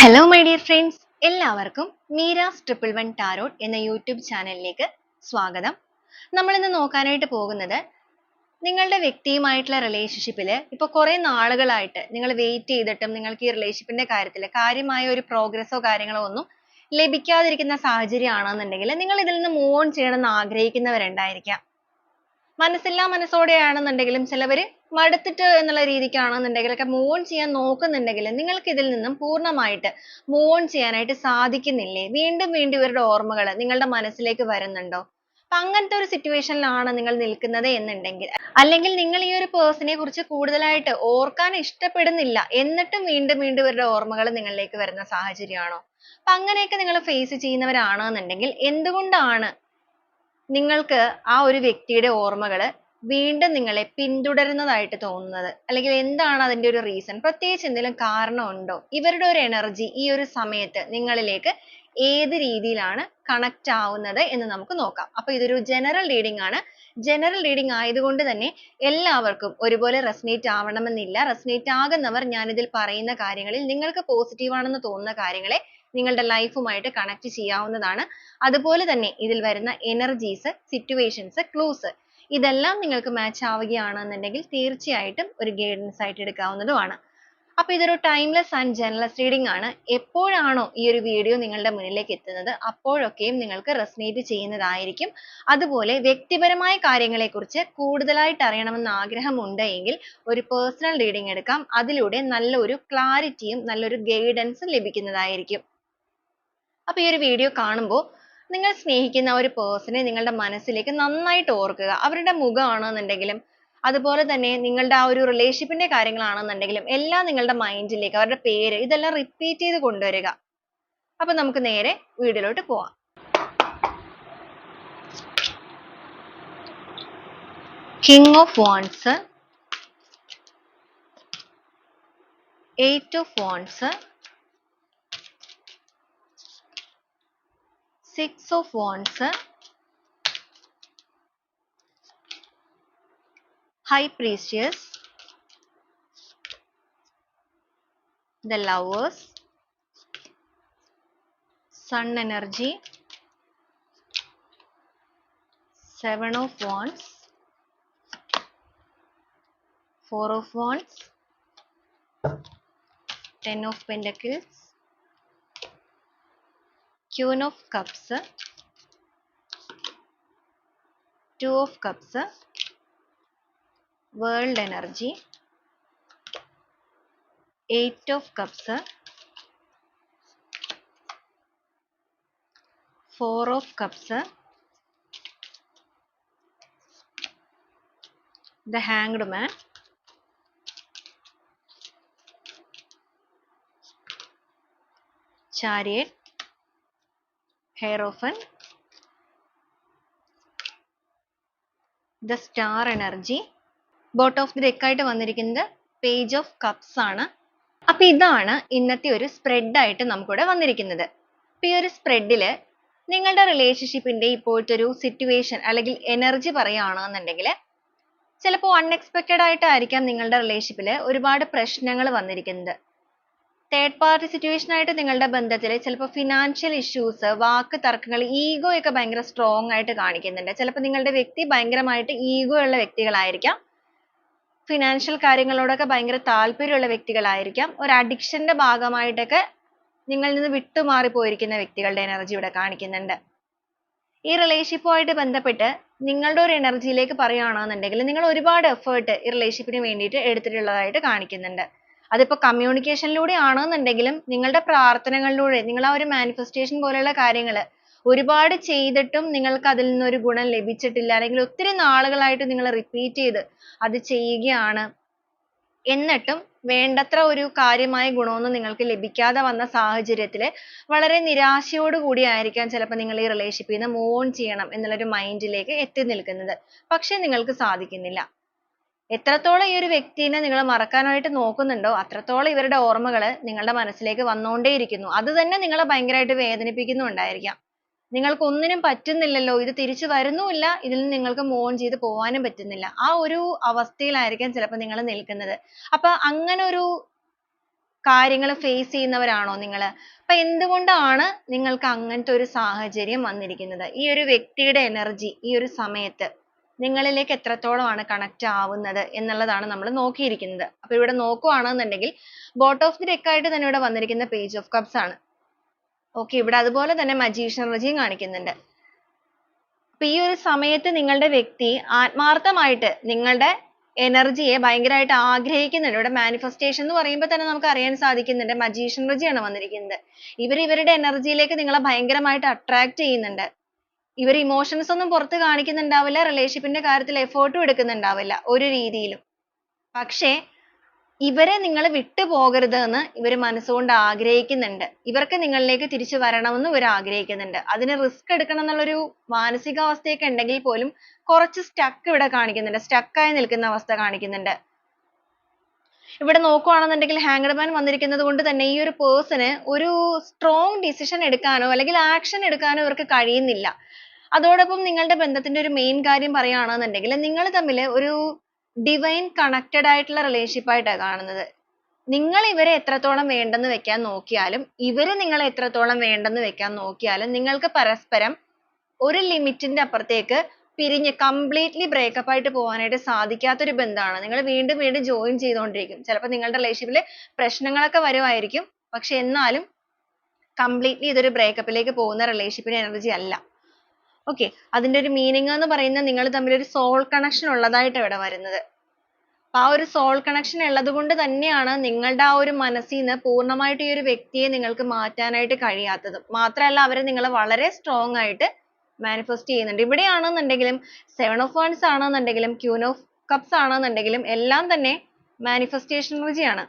Hello my dear friends, എല്ലാവർക്കും Meera's 111 tarot എന്ന YouTube ചാനലിലേക്ക് സ്വാഗതം. നമ്മൾ ഇന്ന് നോക്കാനായിട്ട് പോകുന്നത് നിങ്ങളുടെ വ്യക്തിയുമായിട്ടുള്ള റിലേഷൻഷിപ്പിൽ ഇപ്പോൾ കുറേ നാളുകളായിട്ട് നിങ്ങൾ വെയിറ്റ് ചെയ്തിട്ടും നിങ്ങൾക്ക് ഈ റിലേഷൻഷിപ്പിന്റെ കാര്യത്തിൽ കാര്യമായ ഒരു പ്രോഗ്രസ്സോ കാര്യങ്ങളോ ഒന്നും ലഭിക്കാതിരിക്കുന്ന സാഹചര്യമാണെന്നുണ്ടെങ്കിൽ നിങ്ങൾ ഇതിൽ നിന്ന് മൂവ് ഓൺ ചെയ്യണമെന്ന് ആഗ്രഹിക്കുന്നവരുണ്ടായിരിക്കാം. മനസ്സില്ലാ മനസ്സോടെയാണെന്നുണ്ടെങ്കിലും ചിലവര് മടുത്തിട്ട് എന്നുള്ള രീതിക്കാണെന്നുണ്ടെങ്കിലൊക്കെ മൂവ് ഓൺ ചെയ്യാൻ നോക്കുന്നുണ്ടെങ്കിൽ നിങ്ങൾക്ക് ഇതിൽ നിന്നും പൂർണ്ണമായിട്ട് മൂവ് ഓൺ ചെയ്യാനായിട്ട് സാധിക്കുന്നില്ലേ? വീണ്ടും വീണ്ടും ഇവരുടെ ഓർമ്മകൾ നിങ്ങളുടെ മനസ്സിലേക്ക് വരുന്നുണ്ടോ? അപ്പൊ അങ്ങനത്തെ ഒരു സിറ്റുവേഷനിലാണ് നിങ്ങൾ നിൽക്കുന്നത് എന്നുണ്ടെങ്കിൽ, അല്ലെങ്കിൽ നിങ്ങൾ ഈ ഒരു പേഴ്സണെ കുറിച്ച് കൂടുതലായിട്ട് ഓർക്കാൻ ഇഷ്ടപ്പെടുന്നില്ല എന്നിട്ടും വീണ്ടും വീണ്ടും ഇവരുടെ ഓർമ്മകൾ നിങ്ങളിലേക്ക് വരുന്ന സാഹചര്യമാണോ? അപ്പൊ അങ്ങനെയൊക്കെ നിങ്ങൾ ഫേസ് ചെയ്യുന്നവരാണെന്നുണ്ടെങ്കിൽ എന്തുകൊണ്ടാണ് നിങ്ങൾക്ക് ആ ഒരു വ്യക്തിയുടെ ഓർമ്മകൾ വീണ്ടും നിങ്ങളെ പിന്തുടരുന്നതായിട്ട് തോന്നുന്നത്? അല്ലെങ്കിൽ എന്താണ് അതിന്റെ ഒരു റീസൺ? പ്രത്യേകിച്ച് എന്തെങ്കിലും കാരണമുണ്ടോ? ഇവരുടെ ഒരു എനർജി ഈ ഒരു സമയത്ത് നിങ്ങളിലേക്ക് ഏത് രീതിയിലാണ് കണക്ട് ആവുന്നത് എന്ന് നമുക്ക് നോക്കാം. അപ്പോൾ ഇതൊരു ജനറൽ റീഡിംഗ് ആണ്. ജനറൽ റീഡിംഗ് ആയതുകൊണ്ട് തന്നെ എല്ലാവർക്കും ഒരുപോലെ റെസനേറ്റ് ആവണമെന്നില്ല. റെസനേറ്റ് ആകുന്നവർ ഞാനിതിൽ പറയുന്ന കാര്യങ്ങളിൽ നിങ്ങൾക്ക് പോസിറ്റീവ് ആണെന്ന് തോന്നുന്ന കാര്യങ്ങളെ നിങ്ങളുടെ ലൈഫുമായിട്ട് കണക്ട് ചെയ്യാവുന്നതാണ്. അതുപോലെ തന്നെ ഇതിൽ വരുന്ന എനർജീസ്, സിറ്റുവേഷൻസ്, ക്ലൂസ് ഇതെല്ലാം നിങ്ങൾക്ക് മാച്ച് ആവുകയാണെന്നുണ്ടെങ്കിൽ തീർച്ചയായിട്ടും ഒരു ഗൈഡൻസ് ആയിട്ട് എടുക്കാവുന്നതുമാണ്. അപ്പോൾ ഇതൊരു ടൈംലെസ് ആൻഡ് ജനറൽ റീഡിംഗ് ആണ്. എപ്പോഴാണോ ഈ ഒരു വീഡിയോ നിങ്ങളുടെ മുന്നിലേക്ക് എത്തുന്നത് അപ്പോഴൊക്കെയും നിങ്ങൾക്ക് റെസനേറ്റ് ചെയ്യുന്നതായിരിക്കും. അതുപോലെ വ്യക്തിപരമായ കാര്യങ്ങളെക്കുറിച്ച് കൂടുതലായിട്ട് അറിയണമെന്ന് ആഗ്രഹമുണ്ട് എങ്കിൽ ഒരു പേഴ്സണൽ റീഡിംഗ് എടുക്കാം. അതിലൂടെ നല്ലൊരു ക്ലാരിറ്റിയും നല്ലൊരു ഗൈഡൻസും ലഭിക്കുന്നതായിരിക്കും. അപ്പോൾ ഈ ഒരു വീഡിയോ കാണുമ്പോൾ നിങ്ങൾ സ്നേഹിക്കുന്ന ഒരു പേഴ്സണെ നിങ്ങളുടെ മനസ്സിലേക്ക് നന്നായിട്ട് ഓർക്കുക. അവരുടെ മുഖമാണെന്നുണ്ടെങ്കിലും അതുപോലെ തന്നെ നിങ്ങളുടെ ആ ഒരു റിലേഷൻഷിപ്പിന്റെ കാര്യങ്ങളാണെന്നുണ്ടെങ്കിലും എല്ലാം നിങ്ങളുടെ മൈൻഡിലേക്ക് അവരുടെ പേര് ഇതെല്ലാം റിപ്പീറ്റ് ചെയ്ത് കൊണ്ടുവരിക. അപ്പോൾ നമുക്ക് നേരെ വീഡിയോയിലോട്ട് പോവാം. King of wands, 8 of wands, 6 of wands, high priestess, the lovers, sun energy, 7 of wands, 4 of wands, 10 of pentacles, Queen of cups, 2 of cups, world energy, 8 of cups, 4 of cups, the hanged man, chariot, hierophant, the star energy, bottom of the deck ആയിട്ട് വന്നിരിക്കുന്നത് page of cups ആണ്. അപ്പോൾ ഇതാണ് ഇന്നത്തെ ഒരു spread ആയിട്ട് നമുക്കിവിടെ വന്നിരിക്കുന്നത്. അപ്പോൾ ഈ ഒരു സ്പ്രെഡിൽ നിങ്ങളുടെ റിലേഷൻഷിപ്പിന്റെ ഇപ്പോഴത്തെ ഒരു സിറ്റുവേഷൻ അല്ലെങ്കിൽ എനർജി പറയുകയാണെന്നുണ്ടെങ്കിൽ ചിലപ്പോൾ അൺഎക്സ്പെക്റ്റഡ് ആയിട്ടായിരിക്കാം നിങ്ങളുടെ റിലേഷൻഷിപ്പിൽ ഒരുപാട് പ്രശ്നങ്ങൾ വന്നിരിക്കുന്നത്. തേർഡ് പാർട്ടി സിറ്റുവേഷൻ ആയിട്ട് നിങ്ങളുടെ ബന്ധത്തിൽ ചിലപ്പോൾ ഫിനാൻഷ്യൽ ഇഷ്യൂസ്, വാക്ക് തർക്കങ്ങൾ, ഈഗോ ഒക്കെ ഭയങ്കര സ്ട്രോങ് ആയിട്ട് കാണിക്കുന്നുണ്ട്. ചിലപ്പോൾ നിങ്ങളുടെ വ്യക്തി ഭയങ്കരമായിട്ട് ഈഗോ ഉള്ള വ്യക്തികളായിരിക്കാം. ഫിനാൻഷ്യൽ കാര്യങ്ങളോടൊക്കെ ഭയങ്കര താല്പര്യമുള്ള വ്യക്തികളായിരിക്കാം. ഒരു അഡിക്ഷന്റെ ഭാഗമായിട്ടൊക്കെ നിങ്ങളിൽ നിന്ന് വിട്ടുമാറി പോയിരിക്കുന്ന വ്യക്തികളുടെ എനർജി ഇവിടെ കാണിക്കുന്നുണ്ട്. ഈ റിലേഷൻഷിപ്പുമായിട്ട് ബന്ധപ്പെട്ട് നിങ്ങളുടെ ഒരു എനർജിയിലേക്ക് പറയുകയാണെന്നുണ്ടെങ്കിൽ നിങ്ങൾ ഒരുപാട് എഫേർട്ട് ഈ റിലേഷൻഷിപ്പിന് വേണ്ടിയിട്ട് എടുത്തിട്ടുള്ളതായിട്ട് കാണിക്കുന്നുണ്ട്. അതിപ്പോൾ കമ്മ്യൂണിക്കേഷനിലൂടെ ആണെന്നുണ്ടെങ്കിലും നിങ്ങളുടെ പ്രാർത്ഥനകളിലൂടെ നിങ്ങൾ ആ ഒരു മാനിഫെസ്റ്റേഷൻ പോലെയുള്ള കാര്യങ്ങൾ ഒരുപാട് ചെയ്തിട്ടും നിങ്ങൾക്ക് അതിൽ നിന്നൊരു ഗുണം ലഭിച്ചിട്ടില്ല, അല്ലെങ്കിൽ ഒത്തിരി നാളുകളായിട്ട് നിങ്ങൾ റിപ്പീറ്റ് ചെയ്ത് അത് ചെയ്യുകയാണ് എന്നിട്ടും വേണ്ടത്ര ഒരു കാര്യമായ ഗുണമൊന്നും നിങ്ങൾക്ക് ലഭിക്കാതെ വന്ന സാഹചര്യത്തിൽ വളരെ നിരാശയോട് കൂടി ആയിരിക്കാം ചിലപ്പോൾ നിങ്ങൾ ഈ റിലേഷൻഷിപ്പിൽ നിന്ന് മൂവ് ഓൺ ചെയ്യണം എന്നുള്ളൊരു മൈൻഡിലേക്ക് എത്തി നിൽക്കുന്നത്. പക്ഷെ നിങ്ങൾക്ക് സാധിക്കുന്നില്ല. എത്രത്തോളം ഈ ഒരു വ്യക്തിനെ നിങ്ങൾ മറക്കാനായിട്ട് നോക്കുന്നുണ്ടോ അത്രത്തോളം ഇവരുടെ ഓർമ്മകൾ നിങ്ങളുടെ മനസ്സിലേക്ക് വന്നുകൊണ്ടേയിരിക്കുന്നു. അത് തന്നെ നിങ്ങളെ ഭയങ്കരമായിട്ട് വേദനിപ്പിക്കുന്നുണ്ടായിരിക്കാം. നിങ്ങൾക്ക് ഒന്നിനും പറ്റുന്നില്ലല്ലോ, ഇത് തിരിച്ചു വരുന്നുമില്ല, ഇതിൽ നിന്ന് നിങ്ങൾക്ക് മൂവ് ഓൺ ചെയ്ത് പോവാനും പറ്റുന്നില്ല. ആ ഒരു അവസ്ഥയിലായിരിക്കാം ചിലപ്പോൾ നിങ്ങൾ നിൽക്കുന്നത്. അപ്പൊ അങ്ങനെ ഒരു കാര്യങ്ങൾ ഫേസ് ചെയ്യുന്നവരാണോ നിങ്ങൾ? അപ്പൊ എന്തുകൊണ്ടാണ് നിങ്ങൾക്ക് അങ്ങനത്തെ ഒരു സാഹചര്യം വന്നിരിക്കുന്നത്? ഈ ഒരു വ്യക്തിയുടെ എനർജി ഈ ഒരു സമയത്ത് നിങ്ങളിലേക്ക് എത്രത്തോളമാണ് കണക്ട് ആവുന്നത് എന്നുള്ളതാണ് നമ്മൾ നോക്കിയിരിക്കുന്നത്. അപ്പൊ ഇവിടെ നോക്കുകയാണെന്നുണ്ടെങ്കിൽ ബോട്ട് ഓഫ് ദി ഡെക്ക് ആയിട്ട് തന്നെ ഇവിടെ വന്നിരിക്കുന്ന പേജ് ഓഫ് കപ്സ് ആണ്. ഓക്കെ, ഇവിടെ അതുപോലെ തന്നെ മജീഷ്യൻ എനർജിയും കാണിക്കുന്നുണ്ട്. അപ്പൊ ഈ ഒരു സമയത്ത് നിങ്ങളുടെ വ്യക്തി ആത്മാർത്ഥമായിട്ട് നിങ്ങളുടെ എനർജിയെ ഭയങ്കരമായിട്ട് ആഗ്രഹിക്കുന്നുണ്ട്. ഇവിടെ മാനിഫെസ്റ്റേഷൻ എന്ന് പറയുമ്പോൾ തന്നെ നമുക്ക് അറിയാൻ സാധിക്കുന്നുണ്ട് മജീഷ്യൻ എനർജിയാണ് വന്നിരിക്കുന്നത്. ഇവരുടെ എനർജിയിലേക്ക് നിങ്ങളെ ഭയങ്കരമായിട്ട് അട്രാക്ട് ചെയ്യുന്നുണ്ട്. ഇവർ ഇമോഷൻസ് ഒന്നും പുറത്ത് കാണിക്കുന്നുണ്ടാവില്ല, റിലേഷൻഷിപ്പിന്റെ കാര്യത്തിൽ എഫേർട്ടും എടുക്കുന്നുണ്ടാവില്ല ഒരു രീതിയിലും. പക്ഷേ ഇവരെ നിങ്ങൾ വിട്ടുപോകരുത് എന്ന് ഇവർ മനസ്സുകൊണ്ട് ആഗ്രഹിക്കുന്നുണ്ട്. ഇവർക്ക് നിങ്ങളിലേക്ക് തിരിച്ചു വരണമെന്ന് ഇവർ ആഗ്രഹിക്കുന്നുണ്ട്. അതിന് റിസ്ക് എടുക്കണം എന്നുള്ളൊരു മാനസികാവസ്ഥയൊക്കെ ഉണ്ടെങ്കിൽ പോലും കുറച്ച് സ്റ്റക്ക് ഇവിടെ കാണിക്കുന്നുണ്ട്, സ്റ്റക്കായി നിൽക്കുന്ന അവസ്ഥ കാണിക്കുന്നുണ്ട്. ഇവിടെ നോക്കുകയാണെന്നുണ്ടെങ്കിൽ ഹാങ്ഡ് മാൻ വന്നിരിക്കുന്നത് കൊണ്ട് തന്നെ ഈ ഒരു പേഴ്സണ് ഒരു സ്ട്രോങ് ഡിസിഷൻ എടുക്കാനോ അല്ലെങ്കിൽ ആക്ഷൻ എടുക്കാനോ ഇവർക്ക് കഴിയുന്നില്ല. അതോടൊപ്പം നിങ്ങളുടെ ബന്ധത്തിന്റെ ഒരു മെയിൻ കാര്യം പറയുകയാണെന്നുണ്ടെങ്കിൽ നിങ്ങൾ തമ്മിൽ ഒരു ഡിവൈൻ കണക്റ്റഡ് ആയിട്ടുള്ള റിലേഷൻഷിപ്പ് ആയിട്ടാണ് കാണുന്നത്. നിങ്ങൾ ഇവരെ എത്രത്തോളം വേണ്ടെന്ന് വെക്കാൻ നോക്കിയാലും ഇവര് നിങ്ങളെ എത്രത്തോളം വേണ്ടെന്ന് വെക്കാൻ നോക്കിയാലും നിങ്ങൾക്ക് പരസ്പരം ഒരു ലിമിറ്റിന്റെ അപ്പുറത്തേക്ക് പിരിഞ്ഞ് കംപ്ലീറ്റ്ലി ബ്രേക്കപ്പ് ആയിട്ട് പോകാനായിട്ട് സാധിക്കാത്തൊരു ബന്ധമാണ്. നിങ്ങൾ വീണ്ടും വീണ്ടും ജോയിൻ ചെയ്തുകൊണ്ടിരിക്കും. ചിലപ്പോൾ നിങ്ങളുടെ റിലേഷൻഷിപ്പിൽ പ്രശ്നങ്ങളൊക്കെ വരുമായിരിക്കും, പക്ഷെ എന്നാലും കംപ്ലീറ്റ്ലി ഇതൊരു ബ്രേക്കപ്പിലേക്ക് പോകുന്ന റിലേഷൻഷിപ്പിന്റെ എനർജി അല്ല. ഓക്കെ, അതിന്റെ ഒരു മീനിങ് എന്ന് പറയുന്നത് നിങ്ങൾ തമ്മിൽ ഒരു സോൾ കണക്ഷൻ ഉള്ളതായിട്ട് ഇവിടെ വരുന്നത്. ആ ഒരു സോൾ കണക്ഷൻ ഉള്ളത് കൊണ്ട് തന്നെയാണ് നിങ്ങളുടെ ആ ഒരു മനസ്സിൽ നിന്ന് പൂർണ്ണമായിട്ട് ഈ ഒരു വ്യക്തിയെ നിങ്ങൾക്ക് മാറ്റാനായിട്ട് കഴിയാത്തത്. മാത്രമല്ല അവരെ നിങ്ങൾ വളരെ സ്ട്രോങ് ആയിട്ട് മാനിഫെസ്റ്റ് ചെയ്യുന്നുണ്ട്. ഇവിടെയാണെന്നുണ്ടെങ്കിലും 7 of Wands ആണെന്നുണ്ടെങ്കിലും Queen of Cups ആണെന്നുണ്ടെങ്കിലും എല്ലാം തന്നെ മാനിഫെസ്റ്റേഷൻ എനർജിയാണ്.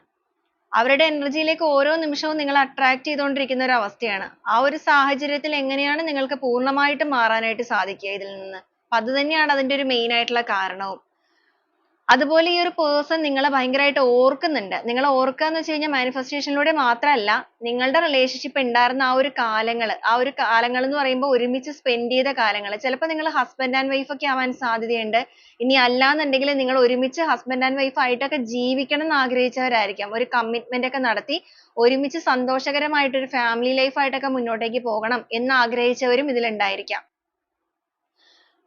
അവരുടെ എനർജിയിലേക്ക് ഓരോ നിമിഷവും നിങ്ങൾ അട്രാക്ട് ചെയ്തുകൊണ്ടിരിക്കുന്ന ഒരു അവസ്ഥയാണ്. ആ ഒരു സാഹചര്യത്തിൽ എങ്ങനെയാണ് നിങ്ങൾക്ക് പൂർണ്ണമായിട്ട് മാറാനായിട്ട് സാധിക്കുക ഇതിൽ നിന്ന്? അത് തന്നെയാണ് അതിന്റെ ഒരു മെയിൻ ആയിട്ടുള്ള കാരണവും. അതുപോലെ ഈ ഒരു പേഴ്സൺ നിങ്ങളെ ഭയങ്കരമായിട്ട് ഓർക്കുന്നുണ്ട്. നിങ്ങളെ ഓർക്കുക എന്ന് വെച്ച് കഴിഞ്ഞാൽ മാനിഫെസ്റ്റേഷനിലൂടെ മാത്രമല്ല, നിങ്ങളുടെ റിലേഷൻഷിപ്പ് ഉണ്ടായിരുന്ന ആ ഒരു കാലങ്ങൾ എന്ന് പറയുമ്പോൾ ഒരുമിച്ച് സ്പെൻഡ് ചെയ്ത കാലങ്ങൾ. ചിലപ്പോൾ നിങ്ങൾ ഹസ്ബൻഡ് ആൻഡ് വൈഫ് ഒക്കെ ആവാൻ സാധ്യതയുണ്ട്. ഇനി അല്ലാന്നുണ്ടെങ്കിൽ നിങ്ങൾ ഒരുമിച്ച് ഹസ്ബൻഡ് ആൻഡ് വൈഫ് ആയിട്ടൊക്കെ ജീവിക്കണം എന്ന് ആഗ്രഹിച്ചവരായിരിക്കാം. ഒരു കമ്മിറ്റ്മെന്റ് ഒക്കെ നടത്തി ഒരുമിച്ച് സന്തോഷകരമായിട്ട് ഒരു ഫാമിലി ലൈഫ് ആയിട്ടൊക്കെ മുന്നോട്ടേക്ക് പോകണം എന്ന് ആഗ്രഹിച്ചവരും ഇതിലുണ്ടായിരിക്കാം.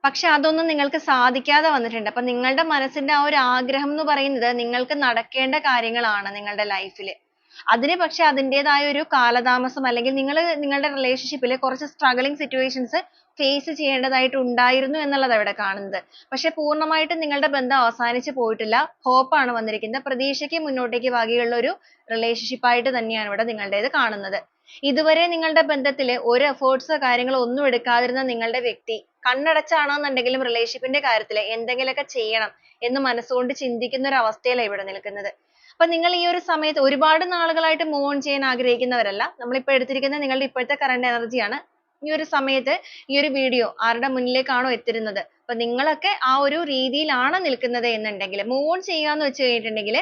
പക്ഷെ അതൊന്നും നിങ്ങൾക്ക് സാധിക്കാതെ വന്നിട്ടുണ്ട്. അപ്പൊ നിങ്ങളുടെ മനസ്സിന്റെ ആ ഒരു ആഗ്രഹം എന്ന് പറയുന്നത് നിങ്ങൾക്ക് നടക്കേണ്ട കാര്യങ്ങളാണ് നിങ്ങളുടെ ലൈഫിൽ. അതിന് പക്ഷെ അതിൻ്റെതായ ഒരു കാലതാമസം അല്ലെങ്കിൽ നിങ്ങളുടെ റിലേഷൻഷിപ്പിൽ കുറച്ച് സ്ട്രഗിളിങ് സിറ്റുവേഷൻസ് ഫേസ് ചെയ്യേണ്ടതായിട്ട് ഉണ്ടായിരുന്നു എന്നുള്ളതാണ് ഇവിടെ കാണുന്നത്. പക്ഷെ പൂർണ്ണമായിട്ടും നിങ്ങളുടെ ബന്ധം അവസാനിച്ച് പോയിട്ടില്ല. ഹോപ്പാണ് വന്നിരിക്കുന്നത്. പ്രതീക്ഷയ്ക്ക് മുന്നോട്ടേക്ക് വകയുള്ള ഒരു റിലേഷൻഷിപ്പ് ആയിട്ട് തന്നെയാണ് ഇവിടെ നിങ്ങളുടേത് കാണുന്നത്. ഇതുവരെ നിങ്ങളുടെ ബന്ധത്തിൽ ഒരു എഫേർട്സോ കാര്യങ്ങളോ ഒന്നും എടുക്കാതിരുന്ന നിങ്ങളുടെ വ്യക്തി കണ്ണടച്ചാണെന്നുണ്ടെങ്കിലും റിലേഷൻഷിപ്പിന്റെ കാര്യത്തിൽ എന്തെങ്കിലുമൊക്കെ ചെയ്യണം എന്ന് മനസ്സുകൊണ്ട് ചിന്തിക്കുന്ന ഒരു അവസ്ഥയിലാണ് ഇവിടെ നിൽക്കുന്നത്. അപ്പൊ നിങ്ങൾ ഈ ഒരു സമയത്ത് ഒരുപാട് നാളുകളായിട്ട് മൂവ് ഓൺ ചെയ്യാൻ ആഗ്രഹിക്കുന്നവരല്ല. നമ്മളിപ്പോൾ എടുത്തിരിക്കുന്ന നിങ്ങളുടെ ഇപ്പോഴത്തെ കറണ്ട് എനർജിയാണ്. ഈ ഒരു സമയത്ത് ഈ ഒരു വീഡിയോ ആരുടെ മുന്നിലേക്കാണോ എത്തിരുന്നത്, അപ്പൊ നിങ്ങളൊക്കെ ആ ഒരു രീതിയിലാണ് നിൽക്കുന്നത് എന്നുണ്ടെങ്കിൽ മൂവ് ഓൺ ചെയ്യാന്ന് വെച്ച് കഴിഞ്ഞിട്ടുണ്ടെങ്കിൽ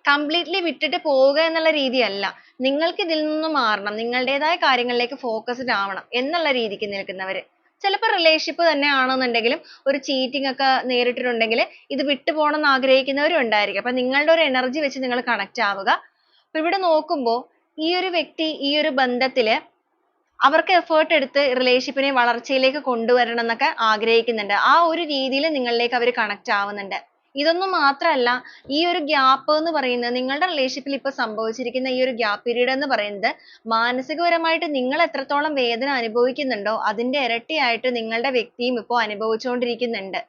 കംപ്ലീറ്റ്ലി വിട്ടിട്ട് പോവുക എന്നുള്ള രീതിയല്ല. നിങ്ങൾക്ക് ഇതിൽ നിന്ന് മാറണം, നിങ്ങളുടേതായ കാര്യങ്ങളിലേക്ക് ഫോക്കസ്ഡ് ആവണം എന്നുള്ള രീതിക്ക് നിൽക്കുന്നവര്. ചിലപ്പോൾ റിലേഷൻഷിപ്പ് തന്നെ ആണെന്നുണ്ടെങ്കിലും ഒരു ചീറ്റിംഗ് ഒക്കെ നേരിട്ടിട്ടുണ്ടെങ്കിൽ ഇത് വിട്ടുപോകണം എന്ന് ആഗ്രഹിക്കുന്നവരും ഉണ്ടായിരിക്കും. അപ്പൊ നിങ്ങളുടെ ഒരു എനർജി വെച്ച് നിങ്ങൾ കണക്ട് ആവുക. അപ്പൊ ഇവിടെ നോക്കുമ്പോൾ ഈ ഒരു വ്യക്തി ഈ ഒരു ബന്ധത്തില് അവർക്ക് എഫേർട്ട് എടുത്ത് റിലേഷൻഷിപ്പിനെ വളർച്ചയിലേക്ക് കൊണ്ടുവരണം എന്നൊക്കെ ആഗ്രഹിക്കുന്നുണ്ട്. ആ ഒരു രീതിയിൽ നിങ്ങളിലേക്ക് അവർ കണക്ട് ആവുന്നുണ്ട്. ഇതൊന്നും മാത്രമല്ല, ഈ ഒരു ഗ്യാപ്പ് എന്ന് പറയുന്നത് നിങ്ങളുടെ റിലേഷൻഷിപ്പിൽ ഇപ്പൊ സംഭവിച്ചിരിക്കുന്ന ഈ ഒരു ഗ്യാപ്പ് പീരീഡ് എന്ന് പറയുന്നത് മാനസികപരമായിട്ട് നിങ്ങൾ എത്രത്തോളം വേദന അനുഭവിക്കുന്നുണ്ടോ അതിന്റെ ഇരട്ടിയായിട്ട് നിങ്ങളുടെ വ്യക്തിയും ഇപ്പോൾ അനുഭവിച്ചുകൊണ്ടിരിക്കുന്നുണ്ട്.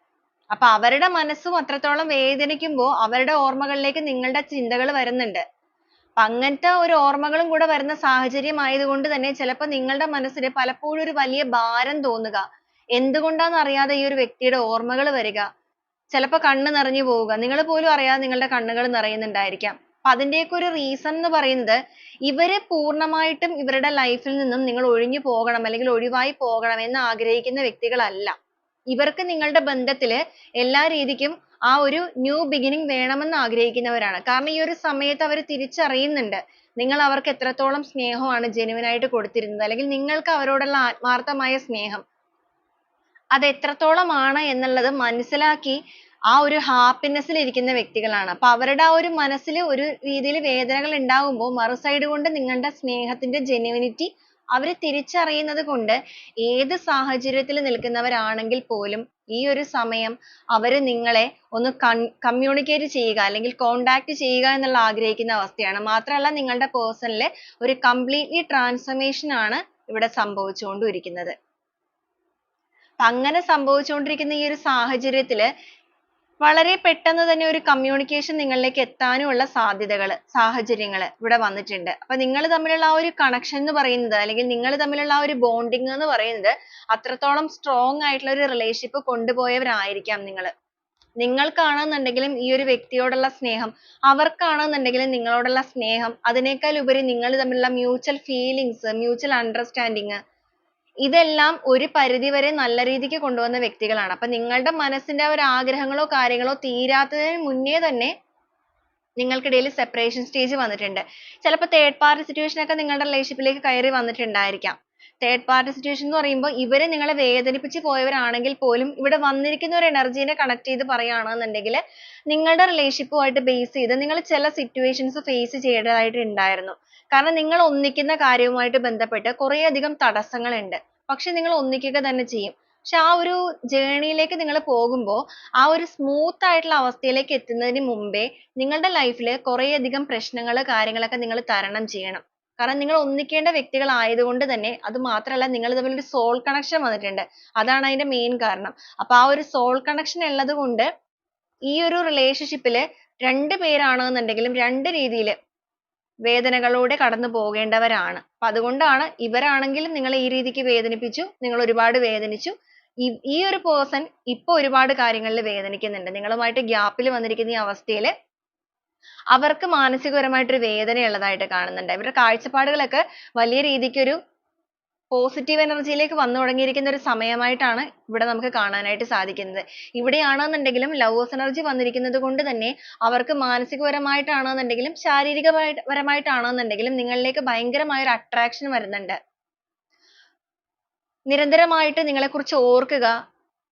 അപ്പൊ അവരുടെ മനസ്സും അത്രത്തോളം വേദനിക്കുമ്പോൾ അവരുടെ ഓർമ്മകളിലേക്ക് നിങ്ങളുടെ ചിന്തകൾ വരുന്നുണ്ട്. അപ്പൊ അങ്ങനത്തെ ഒരു ഓർമ്മകളും കൂടെ വരുന്ന സാഹചര്യം ആയതുകൊണ്ട് തന്നെ ചിലപ്പോൾ നിങ്ങളുടെ മനസ്സിന് പലപ്പോഴും ഒരു വലിയ ഭാരം തോന്നുക. എന്തുകൊണ്ടാണെന്ന് അറിയാതെ ഈ ഒരു വ്യക്തിയുടെ ഓർമ്മകൾ വരിക. ചിലപ്പോൾ കണ്ണ് നിറഞ്ഞു പോവുക. നിങ്ങൾ പോലും അറിയാതെ നിങ്ങളുടെ കണ്ണുകൾ നിറയുന്നുണ്ടായിരിക്കാം. അപ്പൊ അതിന്റെയൊക്കെ ഒരു റീസൺ എന്ന് പറയുന്നത് ഇവരെ പൂർണ്ണമായിട്ടും ഇവരുടെ ലൈഫിൽ നിന്നും നിങ്ങൾ ഒഴിഞ്ഞു പോകണം അല്ലെങ്കിൽ ഒഴിവായി പോകണം എന്ന് ആഗ്രഹിക്കുന്ന വ്യക്തികളല്ല. ഇവർക്ക് നിങ്ങളുടെ ബന്ധത്തില് എല്ലാ രീതിക്കും ആ ഒരു ന്യൂ ബിഗിനിങ് വേണമെന്ന് ആഗ്രഹിക്കുന്നവരാണ്. കാരണം ഈ ഒരു സമയത്ത് അവർ തിരിച്ചറിയുന്നുണ്ട് നിങ്ങൾ അവർക്ക് എത്രത്തോളം സ്നേഹമാണ് ജെന്യുവൻ ആയിട്ട് കൊടുത്തിരുന്നത്, അല്ലെങ്കിൽ നിങ്ങൾക്ക് അവരോടുള്ള ആത്മാർത്ഥമായ സ്നേഹം അത് എത്രത്തോളമാണ് എന്നുള്ളത് മനസ്സിലാക്കി ആ ഒരു ഹാപ്പിനെസ്സിൽ ഇരിക്കുന്ന വ്യക്തികളാണ്. അപ്പൊ അവരുടെ ആ ഒരു മനസ്സിൽ ഒരു രീതിയിൽ വേദനകൾ ഉണ്ടാകുമ്പോൾ മറു സൈഡ് കൊണ്ട് നിങ്ങളുടെ സ്നേഹത്തിന്റെ ജെന്യുവിനിറ്റി അവർ തിരിച്ചറിയുന്നത് കൊണ്ട് ഏത് സാഹചര്യത്തിൽ നിൽക്കുന്നവരാണെങ്കിൽ പോലും ഈ ഒരു സമയം അവർ നിങ്ങളെ ഒന്ന് കമ്മ്യൂണിക്കേറ്റ് ചെയ്യുക അല്ലെങ്കിൽ കോണ്ടാക്ട് ചെയ്യുക എന്നുള്ള ആഗ്രഹിക്കുന്ന അവസ്ഥയാണ്. മാത്രമല്ല നിങ്ങളുടെ പേഴ്സണിൽ ഒരു കംപ്ലീറ്റ്ലി ട്രാൻസ്ഫർമേഷൻ ആണ് ഇവിടെ സംഭവിച്ചുകൊണ്ടിരിക്കുന്നത്. അങ്ങനെ സംഭവിച്ചുകൊണ്ടിരിക്കുന്ന ഈ ഒരു സാഹചര്യത്തിൽ വളരെ പെട്ടെന്ന് തന്നെ ഒരു communication നിങ്ങളിലേക്ക് എത്താനുമുള്ള സാധ്യതകൾ സാഹചര്യങ്ങൾ ഇവിടെ വന്നിട്ടുണ്ട്. അപ്പൊ നിങ്ങൾ തമ്മിലുള്ള ആ ഒരു connection എന്ന് പറയുന്നത് അല്ലെങ്കിൽ നിങ്ങൾ തമ്മിലുള്ള ആ ഒരു bonding എന്ന് പറയുന്നത് അത്രത്തോളം strong ആയിട്ടുള്ള ഒരു relationship കൊണ്ടുപോയവരായിരിക്കാം നിങ്ങൾ. നിങ്ങൾക്കാണെന്നുണ്ടെങ്കിലും ഈ ഒരു വ്യക്തിയോടുള്ള സ്നേഹം അവർക്കാണെന്നുണ്ടെങ്കിലും നിങ്ങളോടുള്ള സ്നേഹം അതിനേക്കാൾ ഉപരി നിങ്ങൾ തമ്മിലുള്ള mutual feelings mutual understanding ഇതെല്ലാം ഒരു പരിധി വരെ നല്ല രീതിക്ക് കൊണ്ടുവന്ന വ്യക്തികളാണ്. അപ്പൊ നിങ്ങളുടെ മനസ്സിന്റെ ആ ഒരു ആഗ്രഹങ്ങളോ കാര്യങ്ങളോ തീരാത്തതിന് മുന്നേ തന്നെ നിങ്ങൾക്കിടയിൽ separation stage വന്നിട്ടുണ്ട്. ചിലപ്പോൾ third party situation ഒക്കെ നിങ്ങളുടെ relationship ലേക്ക് കയറി വന്നിട്ടുണ്ടായിരിക്കാം. third party situation എന്ന് പറയുമ്പോൾ ഇവര് നിങ്ങളെ വേദനിപ്പിച്ച് പോയവരാണെങ്കിൽ പോലും ഇവിടെ വന്നിരിക്കുന്ന ഒരു energy നെ connect ചെയ്ത് പറയുകയാണെന്നുണ്ടെങ്കിൽ നിങ്ങളുടെ relationship ആയിട്ട് base ചെയ്ത് നിങ്ങൾ ചില situations face ചെയ്യേണ്ടതായിട്ട് ഉണ്ടായിരുന്നു. കാരണം നിങ്ങൾ ഒന്നിക്കുന്ന കാര്യവുമായിട്ട് ബന്ധപ്പെട്ട് കുറേയധികം തടസ്സങ്ങളുണ്ട്. പക്ഷെ നിങ്ങൾ ഒന്നിക്കുക തന്നെ ചെയ്യും. പക്ഷെ ആ ഒരു journey ലേക്ക് നിങ്ങൾ പോകുമ്പോൾ ആ ഒരു smooth ആയിട്ടുള്ള അവസ്ഥയിലേക്ക് എത്തുന്നതിന് മുമ്പേ നിങ്ങളുടെ life ൽ കുറേയധികം പ്രശ്നങ്ങൾ കാര്യങ്ങളൊക്കെ നിങ്ങൾ തരണം ചെയ്യണം. കാരണം നിങ്ങൾ ഒന്നിക്കേണ്ട വ്യക്തികളായതുകൊണ്ട് തന്നെ അത് മാത്രമല്ല നിങ്ങൾ തമ്മിൽ ഒരു soul connection വന്നിട്ടുണ്ട്. അതാണ് അതിന്റെ main കാരണം. അപ്പൊ ആ ഒരു soul connection ഉള്ളത് കൊണ്ട് ഈ ഒരു relationship ൽ രണ്ട് പേരാണെന്നുണ്ടെങ്കിലും രണ്ട് രീതിയിൽ വേദനകളോടെ കടന്നു പോകേണ്ടവരാണ്. അപ്പൊ അതുകൊണ്ടാണ് ഇവരാണെങ്കിലും നിങ്ങളെ ഈ രീതിക്ക് വേദനിപ്പിച്ചു, നിങ്ങൾ ഒരുപാട് വേദനിച്ചു. ഈ ഒരു person ഇപ്പൊ ഒരുപാട് കാര്യങ്ങളിൽ വേദനിക്കുന്നുണ്ട്. നിങ്ങളുമായിട്ട് gap ൽ വന്നിരിക്കുന്ന ഈ അവസ്ഥയിൽ അവർക്ക് മാനസികപരമായിട്ട് ഒരു വേദന ഉള്ളതായിട്ട് കാണുന്നുണ്ട്. ഇവരുടെ കാഴ്ചപ്പാടുകളൊക്കെ വലിയ രീതിക്ക് ഒരു പോസിറ്റീവ് എനർജിയിലേക്ക് വന്നു തുടങ്ങിയിരിക്കുന്ന ഒരു സമയമായിട്ടാണ് ഇവിടെ നമുക്ക് കാണാനായിട്ട് സാധിക്കുന്നത്. ഇവിടെയാണെന്നുണ്ടെങ്കിലും ലവേഴ്സ് എനർജി വന്നിരിക്കുന്നത് കൊണ്ട് തന്നെ അവർക്ക് മാനസികപരമായിട്ടാണെന്നുണ്ടെങ്കിലും ശാരീരികപരമായിട്ടാണെന്നുണ്ടെങ്കിലും നിങ്ങളിലേക്ക് ഭയങ്കരമായ ഒരു അട്രാക്ഷൻ വരുന്നുണ്ട്. നിരന്തരമായിട്ട് നിങ്ങളെക്കുറിച്ച് ഓർക്കുക.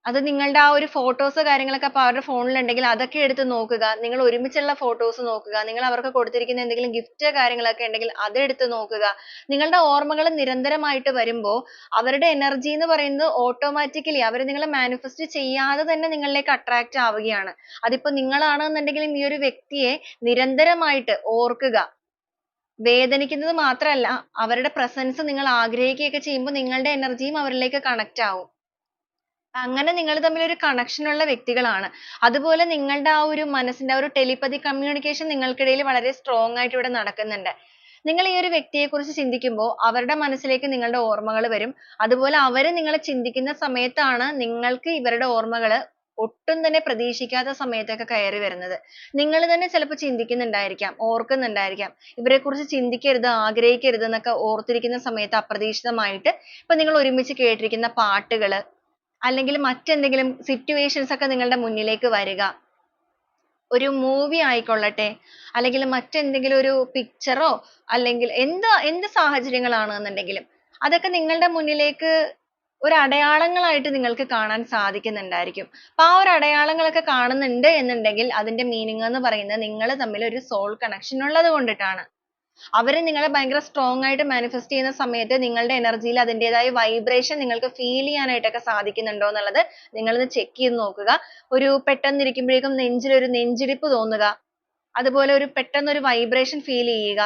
അത് നിങ്ങളുടെ ആ ഒരു photos കാര്യങ്ങളൊക്കെ അപ്പൊ അവരുടെ phone ൽ ഉണ്ടെങ്കിൽ അതൊക്കെ എടുത്ത് നോക്കുക. നിങ്ങൾ ഒരുമിച്ചുള്ള photos നോക്കുക. നിങ്ങൾ അവർക്ക് കൊടുത്തിരിക്കുന്ന എന്തെങ്കിലും gift കാര്യങ്ങളൊക്കെ ഉണ്ടെങ്കിൽ അത് എടുത്ത് നോക്കുക. നിങ്ങളുടെ ഓർമ്മകൾ നിരന്തരമായിട്ട് വരുമ്പോൾ അവരുടെ energy എന്ന് പറയുന്നത് automatically അവർ നിങ്ങളെ manifest ചെയ്യാതെ തന്നെ നിങ്ങളിലേക്ക് attract ആവുകയാണ്. അതിപ്പോ നിങ്ങളാണെന്നുണ്ടെങ്കിലും ഈ ഒരു വ്യക്തിയെ നിരന്തരമായിട്ട് ഓർക്കുക. വേദനിക്കുന്നത് മാത്രമല്ല അവരുടെ presence നിങ്ങൾ ആഗ്രഹിക്കുകയൊക്കെ ചെയ്യുമ്പോൾ നിങ്ങളുടെ energy യും അവരിലേക്ക് connect ആവും. അങ്ങനെ നിങ്ങൾ തമ്മിൽ ഒരു connection ഉള്ള വ്യക്തികളാണ്. അതുപോലെ നിങ്ങളുടെ ആ ഒരു മനസ്സിന്റെ ആ ഒരു telepathy communication നിങ്ങൾക്കിടയിൽ വളരെ strong ആയിട്ട് ഇവിടെ നടക്കുന്നുണ്ട്. നിങ്ങൾ ഈ ഒരു വ്യക്തിയെക്കുറിച്ച് ചിന്തിക്കുമ്പോൾ അവരുടെ മനസ്സിലേക്ക് നിങ്ങളുടെ ഓർമ്മകൾ വരും. അതുപോലെ അവര് നിങ്ങളെ ചിന്തിക്കുന്ന സമയത്താണ് നിങ്ങൾക്ക് ഇവരുടെ ഓർമ്മകൾ ഒട്ടും തന്നെ പ്രതീക്ഷിക്കാത്ത സമയത്തൊക്കെ കയറി വരുന്നത്. നിങ്ങൾ തന്നെ ചിലപ്പോൾ ചിന്തിക്കുന്നുണ്ടായിരിക്കാം, ഓർക്കുന്നുണ്ടായിരിക്കാം. ഇവരെക്കുറിച്ച് ചിന്തിക്കരുത്, ആഗ്രഹിക്കരുത് എന്നൊക്കെ ഓർത്തിരിക്കുന്ന സമയത്ത് അപ്രതീക്ഷിതമായിട്ട് ഇപ്പൊ നിങ്ങൾ ഒരുമിച്ച് കേട്ടിരിക്കുന്ന പാട്ടുകൾ അല്ലെങ്കിൽ മറ്റെന്തെങ്കിലും situations ഒക്കെ നിങ്ങളുടെ മുന്നിലേക്ക് വരിക. ഒരു movie ആയിക്കൊള്ളട്ടെ അല്ലെങ്കിൽ മറ്റെന്തെങ്കിലും ഒരു picture ഓ അല്ലെങ്കിൽ എന്ത് സാഹചര്യങ്ങളാണെന്നുണ്ടെങ്കിലും അതൊക്കെ നിങ്ങളുടെ മുന്നിലേക്ക് ഒരു അടയാളങ്ങളായിട്ട് നിങ്ങൾക്ക് കാണാൻ സാധിക്കുന്നുണ്ടായിരിക്കും. അപ്പൊ ആ ഒരു അടയാളങ്ങളൊക്കെ കാണുന്നുണ്ട് എന്നുണ്ടെങ്കിൽ അതിന്റെ meaning എന്ന് പറയുന്നത് നിങ്ങൾ തമ്മിൽ ഒരു soul connection ഉള്ളത് കൊണ്ടിട്ടാണ്. അവര് നിങ്ങളെ ഭയങ്കര strong ആയിട്ട് manifest ചെയ്യുന്ന സമയത്ത് നിങ്ങളുടെ energy യിൽ അതിന്റേതായ vibration നിങ്ങൾക്ക് feel ചെയ്യാനായിട്ടൊക്കെ സാധിക്കുന്നുണ്ടോ എന്നുള്ളത് നിങ്ങൾ ഒന്ന് check ചെയ്ത് നോക്കുക. ഒരു പെട്ടെന്ന് ഇരിക്കുമ്പോഴേക്കും നെഞ്ചിൽ ഒരു നെഞ്ചിടിപ്പ് തോന്നുക. അതുപോലെ ഒരു പെട്ടെന്ന് ഒരു vibration feel ചെയ്യുക.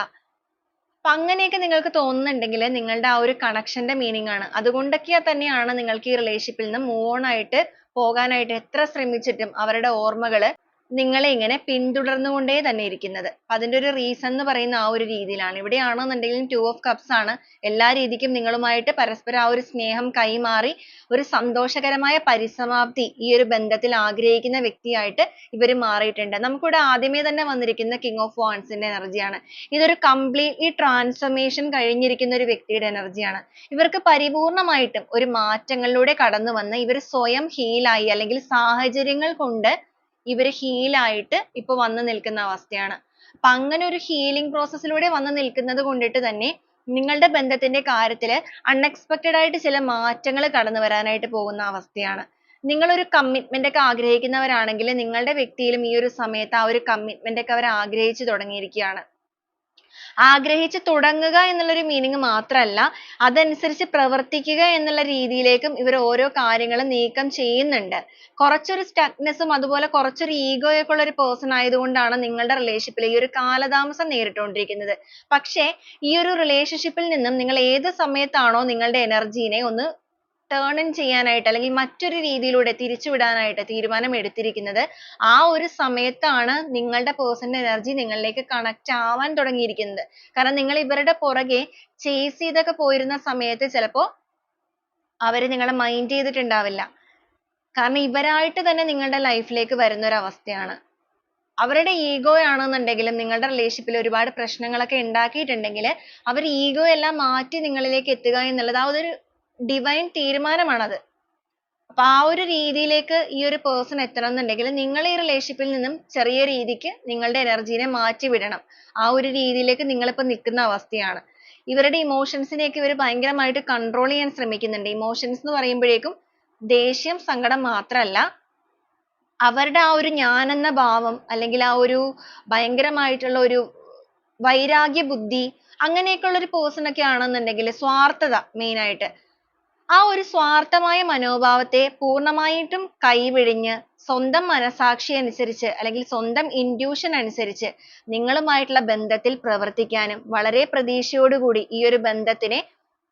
അപ്പൊ അങ്ങനെയൊക്കെ നിങ്ങൾക്ക് തോന്നുന്നുണ്ടെങ്കിൽ നിങ്ങളുടെ ആ ഒരു connection ന്റെ meaning ആണ്. അതുകൊണ്ടൊക്കെ തന്നെയാണ് നിങ്ങൾക്ക് ഈ relationship ൽ നിന്ന് move on ആയിട്ട് പോകാനായിട്ട് എത്ര ശ്രമിച്ചിട്ടും അവരുടെ ഓർമ്മകൾ നിങ്ങളെ ഇങ്ങനെ പിന്തുടർന്നുകൊണ്ടേ തന്നെ ഇരിക്കുന്നത്. അപ്പൊ അതിന്റെ ഒരു reason എന്ന് പറയുന്ന ആ ഒരു രീതിയിലാണ്. ഇവിടെയാണെന്നുണ്ടെങ്കിലും two of cups ആണ്. എല്ലാ രീതിക്കും നിങ്ങളുമായിട്ട് പരസ്പരം ആ ഒരു സ്നേഹം കൈമാറി ഒരു സന്തോഷകരമായ പരിസമാപ്തി ഈ ഒരു ബന്ധത്തിൽ ആഗ്രഹിക്കുന്ന വ്യക്തിയായിട്ട് ഇവർ മാറിയിട്ടുണ്ട്. നമുക്കിവിടെ ആദ്യമേ തന്നെ വന്നിരിക്കുന്ന king of wands ന്റെ energy ആണ്. ഇതൊരു completely transformation കഴിഞ്ഞിരിക്കുന്ന ഒരു വ്യക്തിയുടെ energy ആണ്. ഇവർക്ക് പരിപൂർണമായിട്ടും ഒരു മാറ്റങ്ങളിലൂടെ കടന്നു വന്ന് ഇവർ സ്വയം heal ആയി അല്ലെങ്കിൽ സാഹചര്യങ്ങൾ കൊണ്ട് ഇവര് heal ആയിട്ട് ഇപ്പൊ വന്നു നിൽക്കുന്ന അവസ്ഥയാണ്. അപ്പൊ അങ്ങനെ ഒരു healing process ലൂടെ വന്നു നിൽക്കുന്നത് കൊണ്ടിട്ട് തന്നെ നിങ്ങളുടെ ബന്ധത്തിന്റെ കാര്യത്തിൽ unexpected ആയിട്ട് ചില മാറ്റങ്ങൾ കടന്നു വരാനായിട്ട് പോകുന്ന അവസ്ഥയാണ്. നിങ്ങളൊരു കമ്മിറ്റ്മെന്റ് ഒക്കെ ആഗ്രഹിക്കുന്നവരാണെങ്കിൽ നിങ്ങളുടെ വ്യക്തിയിലും ഈ ഒരു സമയത്ത് ആ ഒരു കമ്മിറ്റ്മെന്റ് ഒക്കെ അവർ ആഗ്രഹിച്ചു തുടങ്ങിയിരിക്കുകയാണ്. ആഗ്രഹിച്ചു തുടങ്ങുക എന്നുള്ളൊരു മീനിങ് മാത്രമല്ല, അതനുസരിച്ച് പ്രവർത്തിക്കുക എന്നുള്ള രീതിയിലേക്കും ഇവർ ഓരോ കാര്യങ്ങളും നീക്കം ചെയ്യുന്നുണ്ട്. കുറച്ചൊരു stuckness അതുപോലെ കുറച്ചൊരു ego ഒക്കെ ഉള്ള ഒരു person ആയതുകൊണ്ടാണ് നിങ്ങളുടെ relationship ൽ ഈ ഒരു കാലതാമസം നേരിട്ടുകൊണ്ടിരിക്കുന്നത്. പക്ഷേ ഈ ഒരു relationship ൽ നിന്നും നിങ്ങൾ ഏത് സമയത്താണോ നിങ്ങളുടെ energy നെ ഒന്ന് turn in ചെയ്യാനായിട്ട് അല്ലെങ്കിൽ മറ്റൊരു രീതിയിലൂടെ തിരിച്ചുവിടാനായിട്ട് തീരുമാനം എടുത്തിരിക്കുന്നത്, ആ ഒരു സമയത്താണ് നിങ്ങളുടെ person ന്റെ energy നിങ്ങളിലേക്ക് connect ആവാൻ തുടങ്ങിയിരിക്കുന്നത്. കാരണം നിങ്ങൾ ഇവരുടെ പുറകെ chase ചെയ്തൊക്കെ പോയിരുന്ന സമയത്ത് ചിലപ്പോൾ അവർ നിങ്ങളെ mind ചെയ്തിട്ടുണ്ടാവില്ല. കാരണം ഇവരായിട്ട് തന്നെ നിങ്ങളുടെ life ലേക്ക് വരുന്ന ഒരു അവസ്ഥയാണ്. അവരുടെ ego ആണെന്നുണ്ടെങ്കിലും നിങ്ങളുടെ relationship ൽ ഒരുപാട് പ്രശ്നങ്ങളൊക്കെ ഉണ്ടാക്കിയിട്ടുണ്ടെങ്കിൽ അവർ ego എല്ലാം മാറ്റി നിങ്ങളിലേക്ക് എത്തുക എന്നുള്ളത് ആ ഒരു divine തീരുമാനമാണത്. അപ്പൊ ആ ഒരു രീതിയിലേക്ക് ഈ ഒരു person എത്തണം എന്നുണ്ടെങ്കിൽ നിങ്ങൾ ഈ relationship ൽ നിന്നും ചെറിയ രീതിക്ക് നിങ്ങളുടെ energy നെ മാറ്റി വിടണം. ആ ഒരു രീതിയിലേക്ക് നിങ്ങൾ ഇപ്പോൾ നിൽക്കുന്ന അവസ്ഥയാണ്. ഇവരുടെ emotions നെയൊക്കെ ഇവർ ഭയങ്കരമായിട്ട് control ചെയ്യാൻ ശ്രമിക്കുന്നുണ്ട്. emotions എന്ന് പറയുമ്പോഴേക്കും ദേഷ്യം, സങ്കടം മാത്രമല്ല, അവരുടെ ആ ഒരു ഞാൻ എന്ന ഭാവം അല്ലെങ്കിൽ ആ ഒരു ഭയങ്കരമായിട്ടുള്ള ഒരു വൈരാഗ്യ ബുദ്ധി അങ്ങനെയൊക്കെയുള്ള ഒരു person ഒക്കെ ആണെന്നുണ്ടെങ്കിൽ സ്വാർത്ഥത main ആയിട്ട് ആ ഒരു സ്വാർത്ഥമായ മനോഭാവത്തെ പൂർണ്ണമായിട്ടും കൈവെടിഞ്ഞ് സ്വന്തം മനസാക്ഷി അനുസരിച്ച് അല്ലെങ്കിൽ സ്വന്തം intuition അനുസരിച്ച് നിങ്ങളുമായിട്ടുള്ള ബന്ധത്തിൽ പ്രവർത്തിക്കാനും വളരെ പ്രതീക്ഷയോടുകൂടി ഈ ഒരു ബന്ധത്തിനെ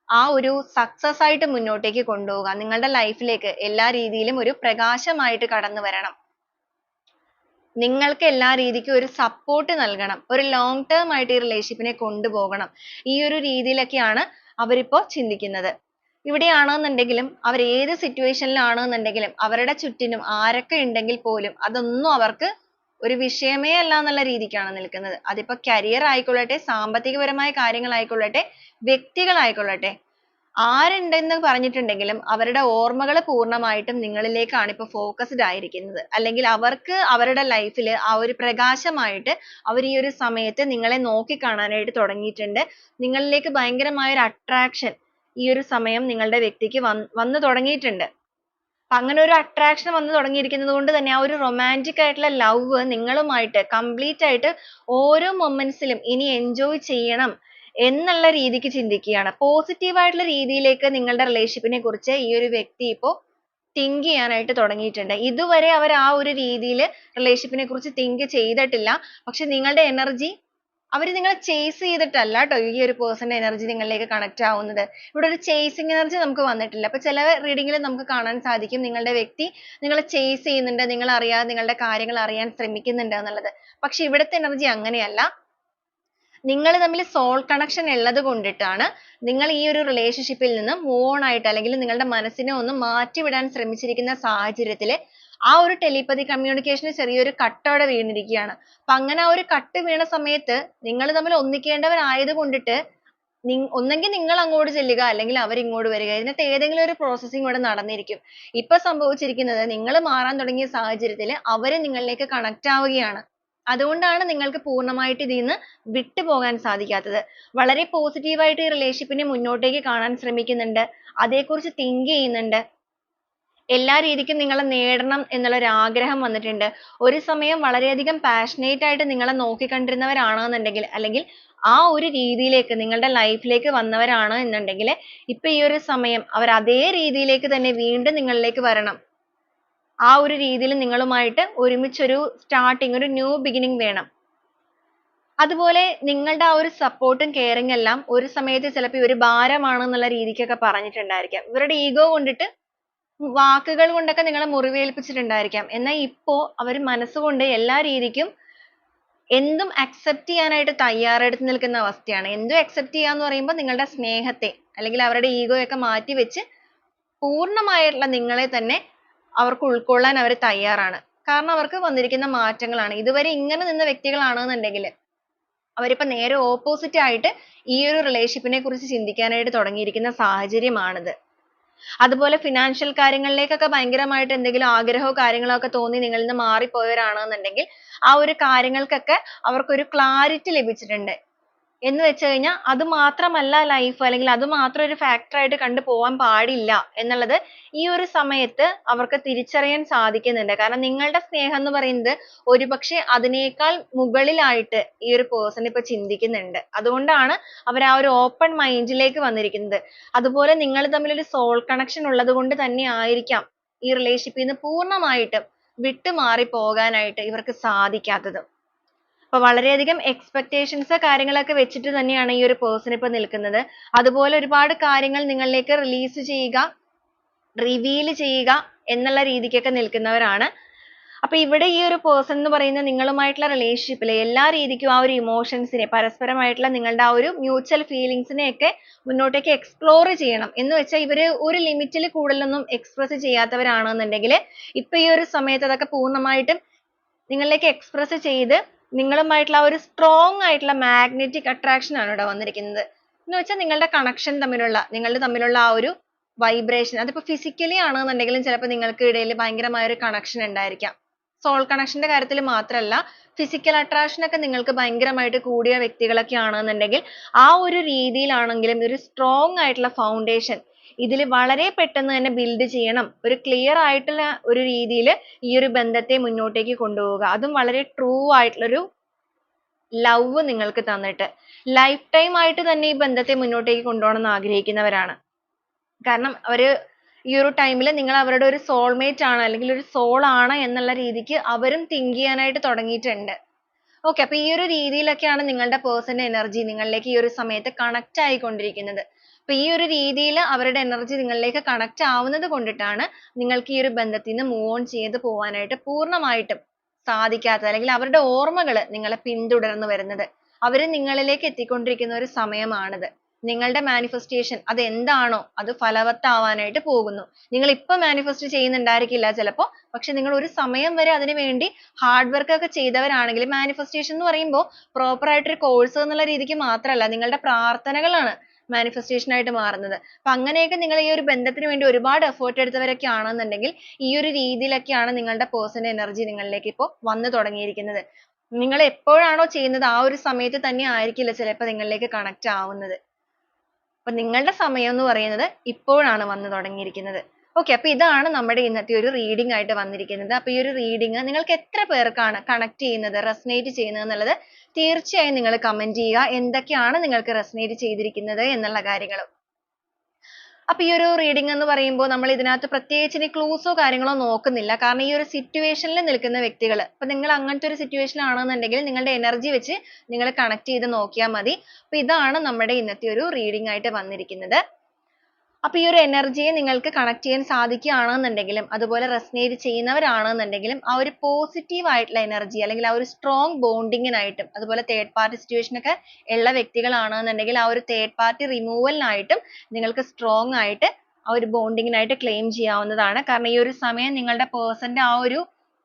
ആ ഒരു success ആയിട്ട് മുന്നോട്ടേക്ക് കൊണ്ടുപോകുക. നിങ്ങളുടെ life ലേക്ക് എല്ലാ രീതിയിലും ഒരു പ്രകാശമായിട്ട് കടന്നു വരണം. നിങ്ങൾക്ക് എല്ലാ രീതിക്കും ഒരു support നൽകണം. ഒരു long term ആയിട്ട് ഈ relationship നെ കൊണ്ടുപോകണം. ഈ ഒരു രീതിയിലൊക്കെയാണ് അവരിപ്പോൾ ചിന്തിക്കുന്നത്. ഇവിടെയാണെന്നുണ്ടെങ്കിലും അവർ ഏത് situation ലാണെന്നുണ്ടെങ്കിലും അവരുടെ ചുറ്റിനും ആരൊക്കെ ഉണ്ടെങ്കിൽ പോലും അതൊന്നും അവർക്ക് ഒരു വിഷയമേ അല്ല എന്നുള്ള രീതിക്കാണ് നിൽക്കുന്നത്. അതിപ്പോ career ആയിക്കൊള്ളട്ടെ, സാമ്പത്തികപരമായ കാര്യങ്ങളായിക്കൊള്ളട്ടെ, വ്യക്തികളായിക്കൊള്ളട്ടെ, ആരുണ്ടെന്ന് പറഞ്ഞിട്ടുണ്ടെങ്കിലും അവരുടെ ഓർമ്മകൾ പൂർണ്ണമായിട്ടും നിങ്ങളിലേക്കാണ് ഇപ്പോൾ focused ആയിരിക്കുന്നത്. അല്ലെങ്കിൽ അവർക്ക് അവരുടെ life ൽ ആ ഒരു പ്രകാശമായിട്ട് അവർ ഈ ഒരു സമയത്ത് നിങ്ങളെ നോക്കിക്കാണാനായിട്ട് തുടങ്ങിയിട്ടുണ്ട്. നിങ്ങളിലേക്ക് ഭയങ്കരമായ ഒരു attraction ഈ ഒരു സമയം നിങ്ങളുടെ വ്യക്തിക്ക് വന്നു തുടങ്ങിയിട്ടുണ്ട്. അപ്പൊ അങ്ങനെ ഒരു attraction വന്നു തുടങ്ങിയിരിക്കുന്നത് കൊണ്ട് തന്നെ ആ ഒരു romantic ആയിട്ടുള്ള love നിങ്ങളുമായിട്ട് complete ആയിട്ട് ഓരോ moments ലും ഇനി enjoy ചെയ്യണം എന്നുള്ള രീതിക്ക് ചിന്തിക്കുകയാണ്. positive ആയിട്ടുള്ള രീതിയിലേക്ക് നിങ്ങളുടെ relationship നെ കുറിച്ച് ഈ ഒരു വ്യക്തി ഇപ്പോൾ think ചെയ്യാനായിട്ട് തുടങ്ങിയിട്ടുണ്ട്. ഇതുവരെ അവർ ആ ഒരു രീതിയിൽ relationship നെ കുറിച്ച് think ചെയ്തിട്ടില്ല. പക്ഷെ നിങ്ങളുടെ energy അവർ നിങ്ങളെ chase ചെയ്തിട്ടല്ല ട്ടോ ഈ ഒരു person ന്റെ energy നിങ്ങളിലേക്ക് connect ആവുന്നത്. ഇവിടെ ഒരു chasing energy നമുക്ക് വന്നിട്ടില്ല. അപ്പോൾ ചില reading ൽ നമുക്ക് കാണാൻ സാധിക്കും നിങ്ങളുടെ വ്യക്തി നിങ്ങളെ chase ചെയ്യുന്നുണ്ട്, നിങ്ങൾ അറിയാതെ നിങ്ങളുടെ കാര്യങ്ങൾ അറിയാൻ ശ്രമിക്കുന്നുണ്ട് എന്നുള്ളത്. പക്ഷെ ഇവിടുത്തെ energy അങ്ങനെയല്ല. നിങ്ങൾ തമ്മിൽ soul connection ഉള്ളത് കൊണ്ടിട്ടാണ് നിങ്ങൾ ഈ ഒരു relationship ൽ നിന്ന് move on ആയിട്ട് അല്ലെങ്കിൽ നിങ്ങളുടെ മനസ്സിനെ ഒന്ന് മാറ്റിവിടാൻ ശ്രമിച്ചിരിക്കുന്ന സാഹചര്യത്തിൽ ആ ഒരു telepathy communication ന് ചെറിയൊരു cut അവിടെ വീണിരിക്കുകയാണ്. അപ്പൊ അങ്ങനെ ആ ഒരു cut വീണ സമയത്ത് നിങ്ങൾ തമ്മിൽ ഒന്നിക്കേണ്ടവരായത് കൊണ്ടിട്ട് ഒന്നെങ്കിൽ നിങ്ങൾ അങ്ങോട്ട് ചെല്ലുക അല്ലെങ്കിൽ അവർ ഇങ്ങോട്ട് വരിക. ഇതിനകത്ത് ഏതെങ്കിലും ഒരു processing ഇവിടെ നടന്നിരിക്കും. ഇപ്പൊ സംഭവിച്ചിരിക്കുന്നത് നിങ്ങൾ മാറാൻ തുടങ്ങിയ സാഹചര്യത്തിൽ അവർ നിങ്ങളിലേക്ക് connect ആവുകയാണ്. അതുകൊണ്ടാണ് നിങ്ങൾക്ക് പൂർണ്ണമായിട്ട് ഇതിൽ നിന്ന് വിട്ടുപോകാൻ സാധിക്കാത്തത്. വളരെ positive ആയിട്ട് ഈ relationship നെ മുന്നോട്ടേക്ക് കാണാൻ ശ്രമിക്കുന്നുണ്ട്. അതേക്കുറിച്ച് think ചെയ്യുന്നുണ്ട്. എല്ലാ രീതിക്കും നിങ്ങളെ നേടണം എന്നുള്ള ഒരു ആഗ്രഹം വന്നിട്ടുണ്ട്. ഒരു സമയം വളരെയധികം passionate ആയിട്ട് നിങ്ങളെ നോക്കിക്കണ്ടിരുന്നവരാണെന്നുണ്ടെങ്കിൽ അല്ലെങ്കിൽ ആ ഒരു രീതിയിലേക്ക് നിങ്ങളുടെ life ലേക്ക് വന്നവരാണ് എന്നുണ്ടെങ്കിൽ ഇപ്പൊ ഈ ഒരു സമയം അവർ അതേ രീതിയിലേക്ക് തന്നെ വീണ്ടും നിങ്ങളിലേക്ക് വരണം. ആ ഒരു രീതിയിൽ നിങ്ങളുമായിട്ട് ഒരുമിച്ചൊരു starting ഒരു new beginning വേണം. അതുപോലെ നിങ്ങളുടെ ആ ഒരു support ഉം caring എല്ലാം ഒരു സമയത്ത് ചിലപ്പോൾ ഇവർ ഭാരമാണെന്നുള്ള രീതിക്കൊക്കെ പറഞ്ഞിട്ടുണ്ടായിരിക്കാം. ഇവരുടെ ego കൊണ്ടിട്ട് വാക്കുകൾ കൊണ്ടൊക്കെ നിങ്ങളെ മുറിവേൽപ്പിച്ചിട്ടുണ്ടായിരിക്കാം. എന്നാൽ ഇപ്പോ അവർ മനസ്സുകൊണ്ട് എല്ലാ രീതിക്കും എന്തും accept ചെയ്യാനായിട്ട് തയ്യാറെടുത്ത് നിൽക്കുന്ന അവസ്ഥയാണ്. എന്തും accept ചെയ്യാന്ന് പറയുമ്പോൾ നിങ്ങളുടെ സ്നേഹത്തെ അല്ലെങ്കിൽ അവരുടെ ego ഒക്കെ മാറ്റി വെച്ച് പൂർണ്ണമായിട്ടുള്ള നിങ്ങളെ തന്നെ അവർക്ക് ഉൾക്കൊള്ളാൻ അവർ തയ്യാറാണ്. കാരണം അവർക്ക് വന്നിരിക്കുന്ന മാറ്റങ്ങളാണ്. ഇതുവരെ ഇങ്ങനെ നിന്ന വ്യക്തികളാണെന്നുണ്ടെങ്കിൽ അവരിപ്പോ നേരെ opposite ആയിട്ട് ഈ ഒരു relationship നെ കുറിച്ച് ചിന്തിക്കാനായിട്ട് തുടങ്ങിയിരിക്കുന്ന സാഹചര്യമാണിത്. അതുപോലെ financial കാര്യങ്ങളിലേക്കൊക്കെ ഭയങ്കരമായിട്ട് എന്തെങ്കിലും ആഗ്രഹമോ കാര്യങ്ങളോ ഒക്കെ തോന്നി നിങ്ങളിൽ നിന്ന് മാറിപ്പോയവരാണെന്നുണ്ടെങ്കിൽ ആ ഒരു കാര്യങ്ങൾക്കൊക്കെ അവർക്കൊരു clarity ലഭിച്ചിട്ടുണ്ട്. എന്ന് വെച്ച് കഴിഞ്ഞാൽ അത് മാത്രമല്ല ലൈഫ്, അല്ലെങ്കിൽ അത് മാത്രം ഒരു ഫാക്ടർ ആയിട്ട് കണ്ടു പോവാൻ പാടില്ല എന്നുള്ളത് ഈ ഒരു സമയത്ത് അവർക്ക് തിരിച്ചറിയാൻ സാധിക്കുന്നുണ്ട്. കാരണം നിങ്ങളുടെ സ്നേഹം എന്ന് പറയുന്നത് ഒരുപക്ഷെ അതിനേക്കാൾ മുകളിലായിട്ട് ഈ ഒരു പേഴ്സൺ ഇപ്പൊ ചിന്തിക്കുന്നുണ്ട്. അതുകൊണ്ടാണ് അവർ ആ ഒരു ഓപ്പൺ മൈൻഡിലേക്ക് വന്നിരിക്കുന്നത്. അതുപോലെ നിങ്ങൾ തമ്മിൽ ഒരു സോൾ കണക്ഷൻ ഉള്ളത് കൊണ്ട് തന്നെ ആയിരിക്കാം ഈ റിലേഷൻഷിപ്പിൽ നിന്ന് പൂർണ്ണമായിട്ടും വിട്ടുമാറി പോകാനായിട്ട് ഇവർക്ക് സാധിക്കാത്തത്. അപ്പൊ വളരെയധികം എക്സ്പെക്ടേഷൻസ് കാര്യങ്ങളൊക്കെ വെച്ചിട്ട് തന്നെയാണ് ഈ ഒരു പേഴ്സൺ ഇപ്പൊ നിൽക്കുന്നത്. അതുപോലെ ഒരുപാട് കാര്യങ്ങൾ നിങ്ങളിലേക്ക് റിലീസ് ചെയ്യുക, റിവീൽ ചെയ്യുക എന്നുള്ള രീതിക്കൊക്കെ നിൽക്കുന്നവരാണ്. അപ്പൊ ഇവിടെ ഈ ഒരു പേഴ്സൺ എന്ന് പറയുന്നത് നിങ്ങളുമായിട്ടുള്ള റിലേഷൻഷിപ്പിലെ എല്ലാ രീതിക്കും ആ ഒരു ഇമോഷൻസിനെ, പരസ്പരമായിട്ടുള്ള നിങ്ങളുടെ ആ ഒരു മ്യൂച്വൽ ഫീലിങ്സിനെ ഒക്കെ മുന്നോട്ടേക്ക് എക്സ്പ്ലോർ ചെയ്യണം. എന്ന് വെച്ചാൽ ഇവര് ഒരു ലിമിറ്റിൽ കൂടുതലൊന്നും എക്സ്പ്രസ് ചെയ്യാത്തവരാണെന്നുണ്ടെങ്കിൽ ഇപ്പൊ ഈ ഒരു സമയത്ത് അതൊക്കെ പൂർണ്ണമായിട്ടും നിങ്ങളിലേക്ക് എക്സ്പ്രസ് ചെയ്ത് നിങ്ങളുമായിട്ടുള്ള ആ ഒരു സ്ട്രോങ് ആയിട്ടുള്ള മാഗ്നറ്റിക് അട്രാക്ഷൻ ആണ് ഇവിടെ വന്നിരിക്കുന്നത്. എന്ന് വെച്ചാൽ നിങ്ങളുടെ കണക്ഷൻ തമ്മിലുള്ള ആ ഒരു വൈബ്രേഷൻ, അതിപ്പോ ഫിസിക്കലി ആണെന്നുണ്ടെങ്കിലും ചിലപ്പോൾ നിങ്ങൾക്ക് ഇടയിൽ ഭയങ്കരമായ ഒരു കണക്ഷൻ ഉണ്ടായിരിക്കാം. സോൾ കണക്ഷന്റെ കാര്യത്തിൽ മാത്രമല്ല, ഫിസിക്കൽ അട്രാക്ഷൻ ഒക്കെ നിങ്ങൾക്ക് ഭയങ്കരമായിട്ട് കൂടിയ വ്യക്തികളൊക്കെ ആണെന്നുണ്ടെങ്കിൽ ആ ഒരു രീതിയിലാണെങ്കിലും ഒരു സ്ട്രോങ് ആയിട്ടുള്ള ഫൗണ്ടേഷൻ ഇതിൽ വളരെ പെട്ടെന്ന് തന്നെ ബിൽഡ് ചെയ്യണം. ഒരു ക്ലിയർ ആയിട്ടുള്ള ഒരു രീതിയിൽ ഈ ഒരു ബന്ധത്തെ മുന്നോട്ടേക്ക് കൊണ്ടുപോവുക. അതും വളരെ ട്രൂ ആയിട്ടുള്ളൊരു ലവ് നിങ്ങൾക്ക് തന്നിട്ട് ലൈഫ് ടൈം ആയിട്ട് തന്നെ ഈ ബന്ധത്തെ മുന്നോട്ടേക്ക് കൊണ്ടുപോകണം എന്ന് ആഗ്രഹിക്കുന്നവരാണ്. കാരണം അവര് ഈ ഒരു ടൈമിൽ നിങ്ങൾ അവരുടെ ഒരു സോൾമേറ്റ് ആണ്, അല്ലെങ്കിൽ ഒരു സോൾ ആണ് എന്നുള്ള രീതിക്ക് അവരും തിങ്ക് ചെയ്യാനായിട്ട് തുടങ്ങിയിട്ടുണ്ട്. ഓക്കെ, അപ്പൊ ഈ ഒരു രീതിയിലൊക്കെയാണ് നിങ്ങളുടെ പേഴ്സന്റെ എനർജി നിങ്ങളിലേക്ക് ഈ ഒരു സമയത്ത് കണക്ട് ആയിക്കൊണ്ടിരിക്കുന്നത്. അപ്പൊ ഈ ഒരു രീതിയിൽ അവരുടെ എനർജി നിങ്ങളിലേക്ക് കണക്ട് ആവുന്നത് കൊണ്ടിട്ടാണ് നിങ്ങൾക്ക് ഈ ഒരു ബന്ധത്തിൽ നിന്ന് മൂവ് ഓൺ ചെയ്ത് പോവാനായിട്ട് പൂർണ്ണമായിട്ടും സാധിക്കാത്തത്, അല്ലെങ്കിൽ അവരുടെ ഓർമ്മകൾ നിങ്ങളെ പിന്തുടർന്ന് വരുന്നത്. അവര് നിങ്ങളിലേക്ക് എത്തിക്കൊണ്ടിരിക്കുന്ന ഒരു സമയമാണിത്. നിങ്ങളുടെ മാനിഫെസ്റ്റേഷൻ അത് എന്താണോ അത് ഫലവത്താവാനായിട്ട് പോകുന്നു. നിങ്ങൾ ഇപ്പൊ മാനിഫെസ്റ്റ് ചെയ്യുന്നുണ്ടായിരിക്കില്ല ചിലപ്പോ, പക്ഷെ നിങ്ങൾ ഒരു സമയം വരെ അതിനു വേണ്ടി ഹാർഡ് വർക്ക് ഒക്കെ ചെയ്തവരാണെങ്കിൽ, മാനിഫെസ്റ്റേഷൻ എന്ന് പറയുമ്പോൾ പ്രോപ്പർ ആയിട്ടൊരു കോഴ്സ് എന്നുള്ള രീതിക്ക് മാത്രമല്ല, നിങ്ങളുടെ പ്രാർത്ഥനകളാണ് മാനിഫെസ്റ്റേഷൻ ആയിട്ട് മാറുന്നത്. അപ്പൊ അങ്ങനെയൊക്കെ നിങ്ങൾ ഈ ഒരു ബന്ധത്തിന് വേണ്ടി ഒരുപാട് എഫേർട്ട് എടുത്തവരൊക്കെ ആണെന്നുണ്ടെങ്കിൽ ഈ ഒരു രീതിയിലൊക്കെയാണ് നിങ്ങളുടെ പേഴ്സന്റെ എനർജി നിങ്ങളിലേക്ക് ഇപ്പോൾ വന്നു തുടങ്ങിയിരിക്കുന്നത്. നിങ്ങൾ എപ്പോഴാണോ ചെയ്യുന്നത് ആ ഒരു സമയത്ത് തന്നെ ആയിരിക്കില്ല ചിലപ്പോൾ നിങ്ങളിലേക്ക് കണക്ട് ആവുന്നത്. അപ്പൊ നിങ്ങളുടെ സമയം എന്ന് പറയുന്നത് ഇപ്പോഴാണ് വന്നു തുടങ്ങിയിരിക്കുന്നത്. ഓക്കെ, അപ്പൊ ഇതാണ് നമ്മുടെ ഇന്നത്തെ ഒരു റീഡിംഗ് ആയിട്ട് വന്നിരിക്കുന്നത്. അപ്പൊ ഈ ഒരു റീഡിംഗ് നിങ്ങൾക്ക് എത്ര പേർക്കാണ് കണക്ട് ചെയ്യുന്നത്, റെസനേറ്റ് ചെയ്യുന്നത് എന്നുള്ളത് തീർച്ചയായും നിങ്ങൾ കമന്റ് ചെയ്യുക. എന്തൊക്കെയാണ് നിങ്ങൾക്ക് റെസനേറ്റ് ചെയ്തിരിക്കുന്നത് എന്നുള്ള കാര്യങ്ങൾ. അപ്പൊ ഈ ഒരു റീഡിംഗ് എന്ന് പറയുമ്പോൾ നമ്മൾ ഇതിനകത്ത് പ്രത്യേകിച്ച് ഇനി ക്ലൂസോ കാര്യങ്ങളോ നോക്കുന്നില്ല. കാരണം ഈ ഒരു സിറ്റുവേഷനിൽ നിൽക്കുന്ന വ്യക്തികൾ, അപ്പൊ നിങ്ങൾ അങ്ങനത്തെ ഒരു സിറ്റുവേഷൻ ആണെന്നുണ്ടെങ്കിൽ നിങ്ങളുടെ എനർജി വെച്ച് നിങ്ങൾ കണക്ട് ചെയ്ത് നോക്കിയാൽ മതി. അപ്പൊ ഇതാണ് നമ്മുടെ ഇന്നത്തെ ഒരു റീഡിംഗ് ആയിട്ട് വന്നിരിക്കുന്നത്. അപ്പൊ ഈ ഒരു എനർജിയെ നിങ്ങൾക്ക് കണക്ട് ചെയ്യാൻ സാധിക്കുകയാണെന്നുണ്ടെങ്കിലും, അതുപോലെ റെസനേറ്റ് ചെയ്യുന്നവരാണെന്നുണ്ടെങ്കിലും ആ ഒരു പോസിറ്റീവ് ആയിട്ടുള്ള എനർജി, അല്ലെങ്കിൽ ആ ഒരു സ്ട്രോങ് ബോണ്ടിങ്ങിനായിട്ടും, അതുപോലെ തേർഡ് പാർട്ടി സിറ്റുവേഷൻ ഒക്കെ ഉള്ള വ്യക്തികളാണെന്നുണ്ടെങ്കിൽ ആ ഒരു തേർഡ് പാർട്ടി റിമൂവലിനായിട്ടും നിങ്ങൾക്ക് സ്ട്രോങ് ആയിട്ട് ആ ഒരു ബോണ്ടിങ്ങിനായിട്ട് ക്ലെയിം ചെയ്യാവുന്നതാണ്. കാരണം ഈ ഒരു സമയം നിങ്ങളുടെ പേഴ്സന്റെ ആ ഒരു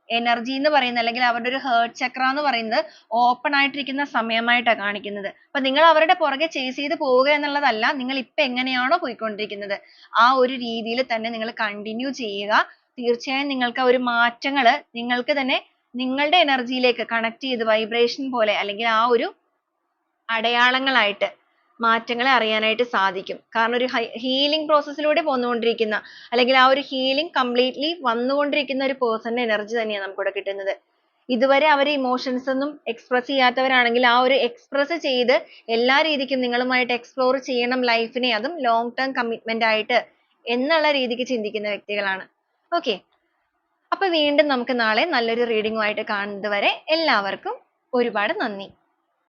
എനർജി എന്ന് പറയുന്നത്, അല്ലെങ്കിൽ അവരുടെ ഒരു ഹേർട്ട് ചക്ര എന്ന് പറയുന്നത് ഓപ്പൺ ആയിട്ടിരിക്കുന്ന സമയമായിട്ടാണ് കാണിക്കുന്നത്. അപ്പൊ നിങ്ങൾ അവരുടെ പുറകെ ചേസ് ചെയ്ത് പോവുക എന്നുള്ളതല്ല, നിങ്ങൾ ഇപ്പൊ എങ്ങനെയാണോ പോയിക്കൊണ്ടിരിക്കുന്നത് ആ ഒരു രീതിയിൽ തന്നെ നിങ്ങൾ കണ്ടിന്യൂ ചെയ്യുക. തീർച്ചയായും നിങ്ങൾക്ക് ആ ഒരു മാറ്റങ്ങൾ നിങ്ങൾക്ക് തന്നെ നിങ്ങളുടെ എനർജിയിലേക്ക് കണക്ട് ചെയ്ത് വൈബ്രേഷൻ പോലെ, അല്ലെങ്കിൽ ആ ഒരു അടയാളങ്ങളായിട്ട് മാറ്റങ്ങളെ അറിയാനായിട്ട് സാധിക്കും. കാരണം ഒരു ഹീലിംഗ് പ്രോസസ്സിലൂടെ പോന്നുകൊണ്ടിരിക്കുന്ന, അല്ലെങ്കിൽ ആ ഒരു ഹീലിംഗ് കംപ്ലീറ്റ്ലി വന്നുകൊണ്ടിരിക്കുന്ന ഒരു പേഴ്സന്റെ എനർജി തന്നെയാണ് നമുക്കിവിടെ കിട്ടുന്നത്. ഇതുവരെ അവർ ഇമോഷൻസ് ഒന്നും എക്സ്പ്രസ് ചെയ്യാത്തവരാണെങ്കിൽ ആ ഒരു എക്സ്പ്രസ് ചെയ്ത് എല്ലാ രീതിക്കും നിങ്ങളുമായിട്ട് എക്സ്പ്ലോർ ചെയ്യണം ലൈഫിനെ, അതും ലോങ് ടേം കമ്മിറ്റ്മെന്റ് ആയിട്ട് എന്നുള്ള രീതിക്ക് ചിന്തിക്കുന്ന വ്യക്തികളാണ്. ഓക്കെ, അപ്പൊ വീണ്ടും നമുക്ക് നാളെ നല്ലൊരു റീഡിംഗുമായിട്ട് കാണുന്നത് വരെ എല്ലാവർക്കും ഒരുപാട് നന്ദി.